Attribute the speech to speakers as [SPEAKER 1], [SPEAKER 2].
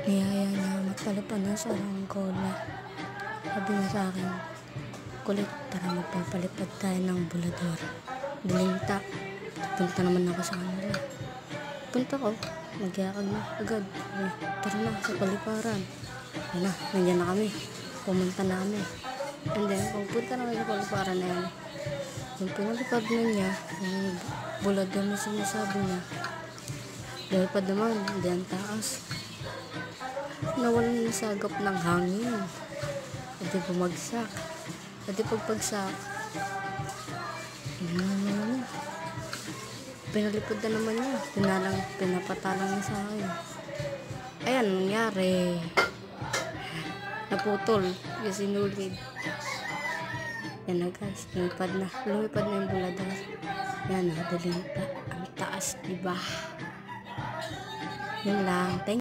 [SPEAKER 1] Niyaya niya magpalipad ng saranggola. Sabi niya sa akin, kulit, tara magpapalipad tayo ng bulador. Dalinta. Punta naman ako sa kanila. Punta ko, magyakag na agad. Tara na sa paliparan. Ayun na, nandiyan na kami. Pumunta na kami. And then, pagpunta naman sa paliparan na yan, yung pinalipad na niya, yung bulador na sinasabi niya, dalipad naman, diyan taas. Nawalan na sagap ng hangin. At di bumagsak. At di pagpagsak, pinalipad na naman niya. Pinapatalang niya sa akin. Ayan, nangyari. Naputol. Yung sinulid. Yan na guys. Lumipad na yung bulador. Yan na, daling pa. Ang taas, diba? Yun lang. Thank you.